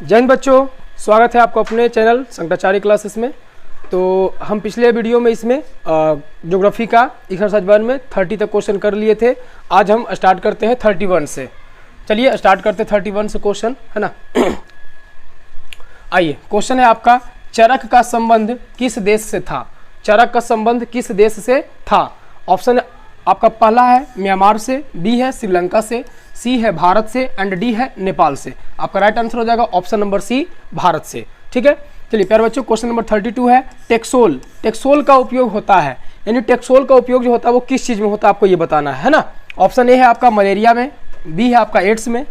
जय हिंद बच्चों, स्वागत है आपको अपने चैनल शंकराचार्य क्लासेस में। तो हम पिछले वीडियो में इसमें ज्योग्राफी का एक्सरसाइज 1 में 30 तक क्वेश्चन कर लिए थे। आज हम स्टार्ट करते हैं 31 से। चलिए स्टार्ट करते हैं 31 से क्वेश्चन, है ना। आइए, क्वेश्चन है आपका, चरक का संबंध किस देश से था? चरक का संबंध किस देश से था? ऑप्शन आपका पहला है म्यांमार से, बी है श्रीलंका से, सी है भारत से एंड डी है नेपाल से। आपका राइट आंसर हो जाएगा ऑप्शन नंबर सी, भारत से। ठीक है, चलिए प्यारे बच्चों, क्वेश्चन नंबर 32 है, टेक्सोल। टेक्सोल का उपयोग होता है, यानी टेक्सोल का उपयोग जो होता है वो किस चीज़ में होता है, आपको ये बताना है ना। ऑप्शन ए है आपका मलेरिया में, बी है आपका एड्स में,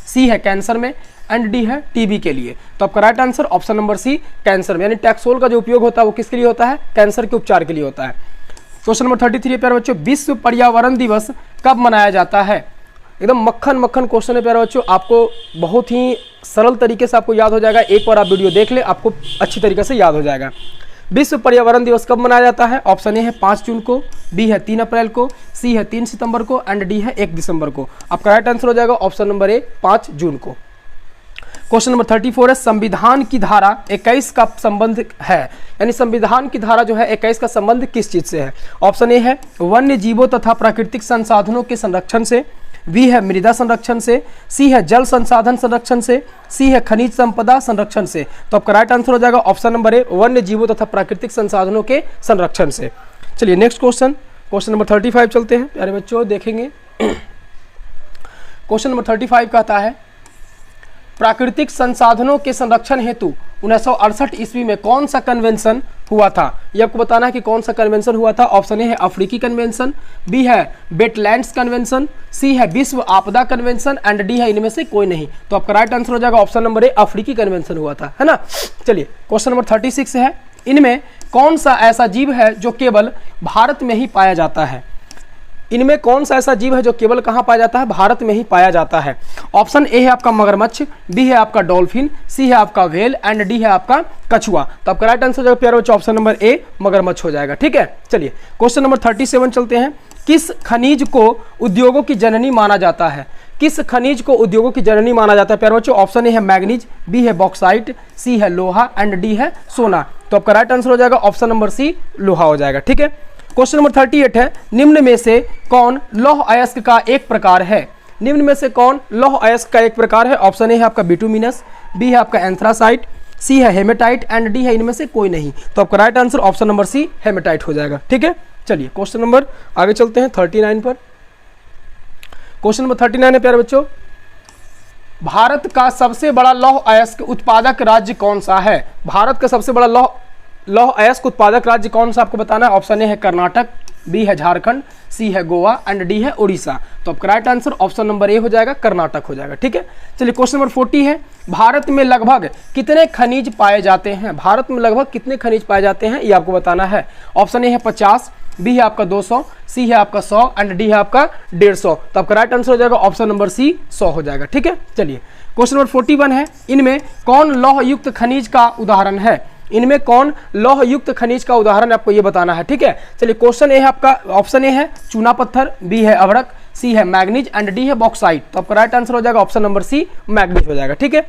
सी है कैंसर में एंड डी है टीबी के लिए। तो आपका right answer option number C, cancer में। यानी टेक्सोल का जो उपयोग होता है वो किसके लिए होता है? कैंसर के उपचार के लिए होता है। क्वेश्चन नंबर 33 प्यारे बच्चों, विश्व पर्यावरण दिवस कब मनाया जाता है? एकदम मक्खन मक्खन क्वेश्चन है प्यारे बच्चों, आपको बहुत ही सरल तरीके से आपको याद हो जाएगा। एक बार आप वीडियो देख ले, आपको अच्छी तरीके से याद हो जाएगा। विश्व पर्यावरण दिवस कब मनाया जाता है? ऑप्शन ए है 5 जून को, बी है 3 अप्रैल को, सी है 3 सितंबर को एंड डी है 1 दिसंबर को। आपका राइट आंसर हो जाएगा ऑप्शन नंबर ए, 5 जून को। क्वेश्चन नंबर 34 है, संविधान की धारा 21 का संबंध है, यानी संविधान की धारा जो है 21 का संबंध किस चीज से है? ऑप्शन ए है वन्य जीवों तथा प्राकृतिक संसाधनों के संरक्षण से, बी है मृदा संरक्षण से, सी है जल संसाधन संरक्षण से, सी है खनिज संपदा संरक्षण से। तो आपका राइट आंसर हो जाएगा ऑप्शन नंबर ए, वन्य जीवों तथा प्राकृतिक संसाधनों के संरक्षण से। चलिए नेक्स्ट क्वेश्चन, क्वेश्चन नंबर 35 चलते हैं प्यारे बच्चों, देखेंगे। क्वेश्चन नंबर 35 कहता है, प्राकृतिक संसाधनों के संरक्षण हेतु 1968 ईस्वी में कौन सा कन्वेंशन हुआ था? ये आपको बताना है कि कौन सा कन्वेंशन हुआ था। ऑप्शन ए है अफ्रीकी कन्वेंशन, बी है वेटलैंड्स कन्वेंशन, सी है विश्व आपदा कन्वेंशन एंड डी है इनमें से कोई नहीं। तो आपका राइट आंसर हो जाएगा ऑप्शन नंबर ए, अफ्रीकी कन्वेंशन हुआ था, है ना। चलिए क्वेश्चन नंबर 36 है, इनमें कौन सा ऐसा जीव है जो केवल भारत में ही पाया जाता है? इनमें कौन सा ऐसा जीव है जो केवल कहाँ पाया जाता है? भारत में ही पाया जाता है। ऑप्शन ए है आपका मगरमच्छ, बी है आपका डॉल्फिन, सी है आपका व्हेल एंड डी है आपका कछुआ। तो आपका राइट आंसर हो जाएगा प्यारे बच्चों ऑप्शन नंबर ए, मगरमच्छ हो जाएगा। ठीक है, चलिए क्वेश्चन नंबर 37 चलते हैं। किस खनिज को उद्योगों की जननी माना जाता है? किस खनिज को उद्योगों की जननी माना जाता है प्यारे बच्चों? ऑप्शन ए है मैग्नीज, बी है बॉक्साइट, सी है लोहा एंड डी है सोना। तो आपका राइट आंसर हो जाएगा ऑप्शन नंबर सी, लोहा हो जाएगा। ठीक है, क्वेश्चन नंबर 38 है, निम्न में से कौन लौह अयस्क का एक प्रकार है? निम्न में से कौन लौह अयस्क का एक प्रकार है? ऑप्शन ए है आपका बिटुमिनस, बी है आपका एंथ्रासाइट, सी है हेमेटाइट एंड डी है इनमें से कोई नहीं। तो आपका right answer option number C, haematite हो जाएगा। ठीक है, चलिए क्वेश्चन नंबर आगे चलते हैं 39 पर। क्वेश्चन नंबर 39 है प्यारे बच्चों, भारत का सबसे बड़ा लौह अयस्क उत्पादक राज्य कौन सा है? भारत का सबसे बड़ा लौह अयस्क उत्पादक राज्य कौन सा आपको बताना है? ऑप्शन ए है कर्नाटक, बी है झारखंड, सी है गोवा एंड डी है उड़ीसा। तो आपका right answer option number A हो जाएगा, कर्नाटक हो जाएगा। ठीक है, चलिए क्वेश्चन नंबर 40 है, भारत में लगभग कितने खनिज पाए जाते हैं? भारत में लगभग कितने खनिज पाए जाते हैं ये आपको बताना है। ऑप्शन ए है 50, बी है आपका 200, सी है आपका 100 एंड डी है आपका 150। तो आपका राइट आंसर हो जाएगा ऑप्शन नंबर सी, 100 हो जाएगा। ठीक है, चलिए क्वेश्चन नंबर 41 है, इनमें कौन लौह युक्त खनिज का उदाहरण है? इनमें कौन लौह युक्त खनिज का उदाहरण आपको ये बताना है। ठीक है, चलिए क्वेश्चन ए है आपका, ऑप्शन ए है चूना पत्थर, बी है अभ्रक, सी है मैग्नीज एंड डी है बॉक्साइट। तो आपका राइट आंसर हो जाएगा ऑप्शन नंबर सी, मैग्नीज हो जाएगा। ठीक है,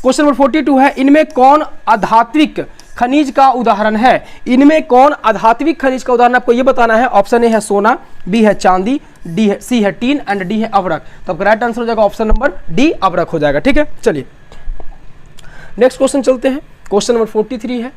क्वेश्चन नंबर 42 है, इनमें कौन आधात्विक खनिज का उदाहरण है? इनमें कौन आधात्विक खनिज का उदाहरण आपको ये बताना है। ऑप्शन ए है सोना, बी है चांदी, डी है सी है टीन एंड डी है अभ्रक। तो आपका राइट आंसर हो जाएगा ऑप्शन नंबर डी, अभ्रक हो जाएगा। ठीक है, चलिए नेक्स्ट क्वेश्चन चलते हैं। क्वेश्चन नंबर 43 है,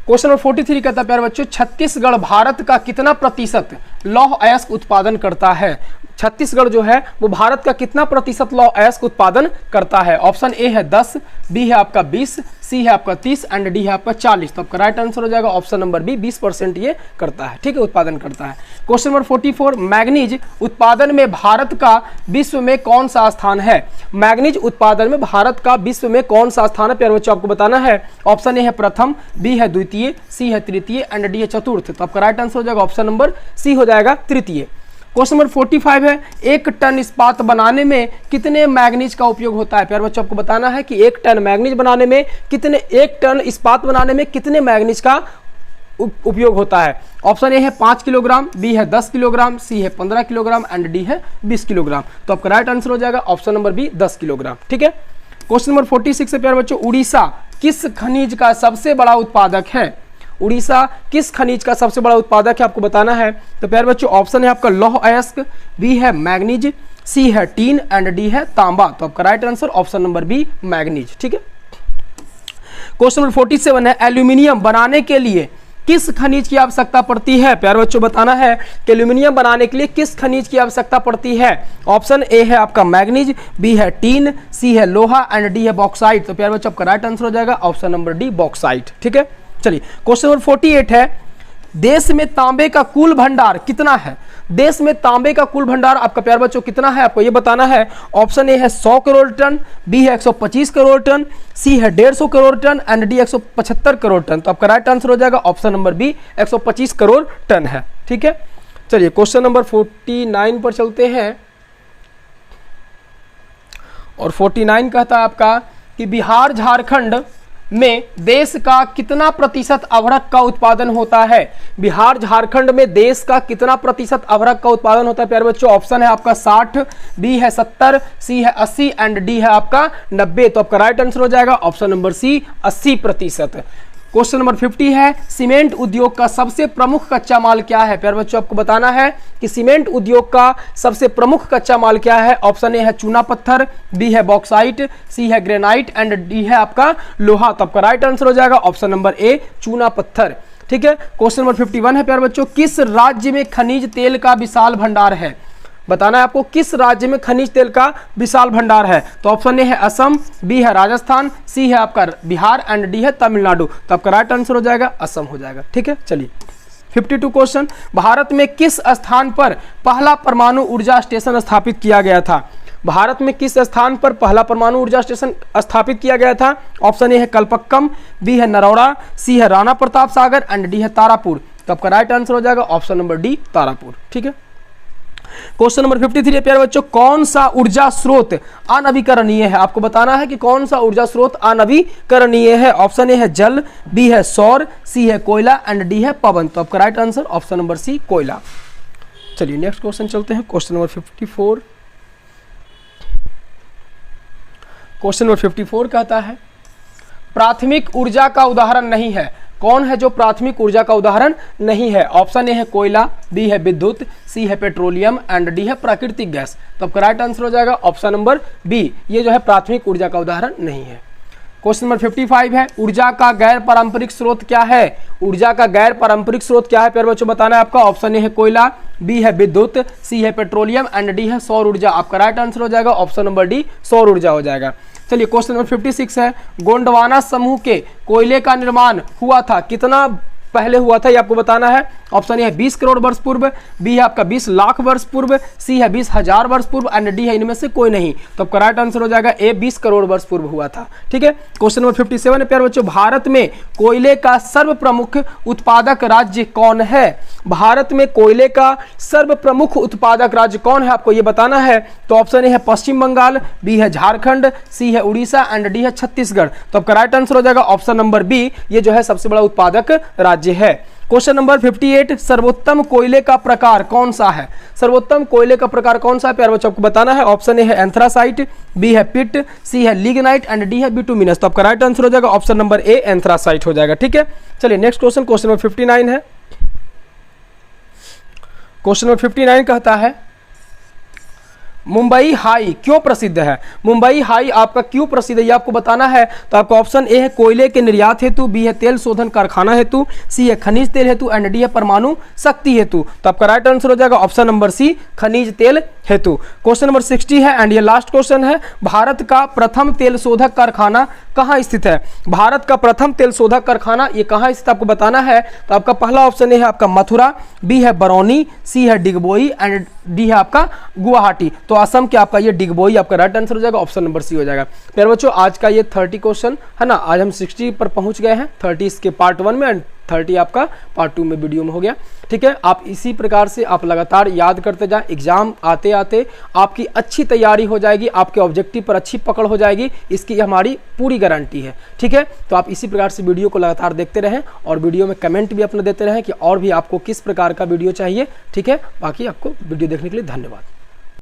क्वेश्चन नंबर 43 कहता है प्यारे बच्चों, छत्तीसगढ़ भारत का कितना प्रतिशत लौह अयस्क उत्पादन करता है? छत्तीसगढ़ जो है वो भारत का कितना प्रतिशत लौह अयस्क उत्पादन करता है? ऑप्शन ए है 10, बी है आपका 20, सी है आपका 30 एंड डी है आपका 40। तो आपका राइट आंसर हो जाएगा ऑप्शन नंबर बी, 20% ये करता है। ठीक है, उत्पादन करता है। क्वेश्चन नंबर 44, मैग्नीज उत्पादन में भारत का विश्व में कौन सा स्थान है? मैग्नीज उत्पादन में भारत का विश्व में कौन सा स्थान है प्यारे बच्चों आपको बताना है। ऑप्शन ए है प्रथम, बी है द्वितीय, सी है तृतीय एंड डी है चतुर्थ। तो आपका राइट आंसर हो जाएगा ऑप्शन नंबर सी हो जाएगा, तृतीय। क्वेश्चन नंबर 45 है, 1 टन इस्पात बनाने में कितने मैग्नीज का उपयोग होता है? प्यारे बच्चों आपको बताना है कि 1 टन मैग्नीज बनाने में कितने, 1 टन इस्पात बनाने में कितने मैग्नीज का उपयोग होता है? ऑप्शन ए है 5 किलोग्राम, बी है 10 किलोग्राम, सी है 15 किलोग्राम एंड डी है 20 किलोग्राम। तो आपका राइट आंसर हो जाएगा ऑप्शन नंबर बी 10 किलोग्राम। ठीक है, क्वेश्चन नंबर 46 से प्यारे बच्चों, उड़ीसा किस खनिज का सबसे बड़ा उत्पादक है? उड़ीसा किस खनिज का सबसे बड़ा उत्पादक है आपको बताना है। तो प्यारे बच्चों ऑप्शन है आपका लौह अयस्क, बी है मैग्नीज, सी है टीन एंड डी है तांबा। तो आपका right answer option number B manganese. ठीक है, क्वेश्चन नंबर 47 है, एल्यूमिनियम बनाने के लिए किस खनिज की आवश्यकता पड़ती है? प्यारे बच्चों बताना है कि एल्यूमिनियम बनाने के लिए किस खनिज की आवश्यकता पड़ती है। ऑप्शन ए है आपका मैग्नीज, बी है टीन, सी है लोहा एंड डी है बॉक्साइट। तो प्यारे बच्चों आपका राइट आंसर हो जाएगा ऑप्शन नंबर डी बॉक्साइट। ठीक है, चलिए क्वेश्चन नंबर 48 है, देश में तांबे का कुल भंडार कितना है? देश में तांबे का कुल भंडार आपका प्यारे बच्चों कितना है आपको ये बताना है। ऑप्शन ए है 100 करोड़ टन, बी है 125 करोड़ टन, सी है 150 crore ton and D 175 crore ton. तो आपका राइट आंसर हो जाएगा option number B 125 crore ton है। ठीक है, चलिए क्वेश्चन नंबर 49 पर चलते हैं और 49 कहता है आपका कि बिहार झारखंड में देश का कितना प्रतिशत अभ्रक का उत्पादन होता है? बिहार झारखंड में देश का कितना प्रतिशत अभ्रक का उत्पादन होता है प्यारे बच्चों? ऑप्शन है आपका 60, बी है 70, सी है 80 एंड डी है आपका 90। तो आपका राइट आंसर हो जाएगा option number C 80%। Question number 50 है, सीमेंट उद्योग का सबसे प्रमुख कच्चा माल क्या है? प्यारे बच्चों आपको बताना है कि सीमेंट उद्योग का सबसे प्रमुख कच्चा माल क्या है। ऑप्शन ए है चूना पत्थर, बी है बॉक्साइट, सी है ग्रेनाइट एंड डी है आपका लोहा। तो आपका राइट आंसर हो जाएगा ऑप्शन नंबर ए चूना पत्थर। ठीक है, क्वेश्चन नंबर 51 है प्यारे बच्चों, किस राज्य में खनिज तेल का विशाल भंडार है? बताना है आपको किस राज्य में खनिज तेल का विशाल भंडार है। तो ऑप्शन ए है असम, बी है राजस्थान, सी है आपका बिहार एंड डी है तमिलनाडु। तो आपका राइट आंसर हो जाएगा असम हो जाएगा। ठीक है, चलिए 52 क्वेश्चन, भारत में किस स्थान पर पहला परमाणु ऊर्जा स्टेशन स्थापित किया गया था? भारत में किस स्थान पर पहला परमाणु ऊर्जा स्टेशन स्थापित किया गया था? ऑप्शन ए है कलपक्कम, बी है नरौड़ा, सी है राणा प्रताप सागर एंड डी है तारापुर। तो आपका राइट आंसर हो जाएगा ऑप्शन नंबर डी तारापुर। ठीक है, क्वेश्चन नंबर 53 है प्यारे बच्चों, कौन सा ऊर्जा स्रोत अनवीकरणीय है? आपको बताना है कि कौन सा ऊर्जा स्रोत अनवीकरणीय है। ऑप्शन ए है जल, बी है सौर, सी है कोयला एंड डी है पवन। तो आपका right answer option number C कोयला। चलिए नेक्स्ट क्वेश्चन चलते हैं, क्वेश्चन नंबर 54। क्वेश्चन नंबर 54 कहता है, प्राथमिक ऊर्जा का उदाहरण नहीं है। कौन है जो प्राथमिक ऊर्जा का उदाहरण नहीं है? ऑप्शन ए है कोयला, बी है विद्युत, सी है पेट्रोलियम एंड डी है प्राकृतिक गैस। तो आपका राइट आंसर हो जाएगा ऑप्शन नंबर बी, ये जो है प्राथमिक ऊर्जा का उदाहरण नहीं है। क्वेश्चन नंबर 55 है, ऊर्जा का गैर पारंपरिक स्रोत क्या है? ऊर्जा का गैर पारंपरिक स्रोत क्या है प्यारे बच्चों बताना है आपका। ऑप्शन ए है कोयला, बी है विद्युत, सी है पेट्रोलियम एंड डी है सौर ऊर्जा। आपका राइट आंसर हो जाएगा ऑप्शन नंबर डी सौर ऊर्जा हो जाएगा। चलिए क्वेश्चन नंबर 56 है, गोंडवाना समूह के कोयले का निर्माण हुआ था कितना पहले हुआ था ये आपको बताना है। ऑप्शन ए है 20 करोड़ वर्ष पूर्व, बी है आपका 20 लाख वर्ष पूर्व, सी है 20,000 वर्ष पूर्व एंड डी है इनमें से कोई नहीं। तो आपका राइट आंसर हो जाएगा ए 20 करोड़ वर्ष पूर्व हुआ था। ठीक है, क्वेश्चन नंबर 57 है प्यारे बच्चों, भारत में कोयले का सर्व प्रमुख उत्पादक राज्य कौन है? भारत में कोयले का सर्व प्रमुख उत्पादक राज्य कौन है आपको ये बताना है। तो ऑप्शन ए है पश्चिम बंगाल, बी है झारखंड, सी है उड़ीसा एंड डी है छत्तीसगढ़। तो आपका राइट आंसर हो जाएगा ऑप्शन नंबर बी, ये जो है सबसे बड़ा उत्पादक राज्य है। क्वेश्चन नंबर 58, सर्वोत्तम कोयले का प्रकार कौन सा है? सर्वोत्तम कोयले का प्रकार कौन सा है प्यारे बच्चों आपको बताना है। ऑप्शन ए है एंथ्रासाइट, बी है पिट, सी है लिग्नाइट एंड डी है बिटुमिनस। तो आपका राइट आंसर हो जाएगा ऑप्शन नंबर ए एंथ्रासाइट हो जाएगा। ठीक है, चलिए नेक्स्ट क्वेश्चन, क्वेश्चन नंबर 59 है। क्वेश्चन नंबर 59 कहता है, मुंबई हाई क्यों प्रसिद्ध है? मुंबई हाई आपका क्यों प्रसिद्ध है ये आपको बताना है। तो आपका ऑप्शन ए है कोयले के निर्यात हेतु, बी है तेल शोधन कारखाना हेतु, सी है खनिज तेल हेतु एंड डी है परमाणु शक्ति हेतु। तो आपका राइट आंसर हो जाएगा ऑप्शन नंबर सी खनिज तेल हेतु। क्वेश्चन नंबर 60 है एंड ये लास्ट क्वेश्चन है, भारत का प्रथम तेल शोधक कारखाना कहाँ स्थित है? भारत का प्रथम तेल शोधक कारखाना ये कहाँ स्थित आपको बताना है। तो आपका पहला ऑप्शन ए है आपका मथुरा, बी है बरौनी, सी है डिगबोई एंड डी है आपका गुवाहाटी। तो तो असम के आपका ये डिगबोई आपका राइट आंसर हो जाएगा, ऑप्शन नंबर सी हो जाएगा। प्यारे बच्चों आज का ये 30 क्वेश्चन है ना, आज हम 60 पर पहुंच गए हैं, 30 इसके पार्ट 1 में एंड 30 आपका पार्ट 2 में वीडियो में हो गया। ठीक है, आप इसी प्रकार से आप लगातार याद करते जाएं, एग्जाम आते आते आपकी अच्छी तैयारी हो जाएगी, आपके ऑब्जेक्टिव पर अच्छी पकड़ हो जाएगी, इसकी हमारी पूरी गारंटी है। ठीक है, तो आप इसी प्रकार से वीडियो को लगातार देखते रहें और वीडियो में कमेंट भी अपना देते रहें कि और भी आपको किस प्रकार का वीडियो चाहिए। ठीक है, बाकी आपको वीडियो देखने के लिए धन्यवाद।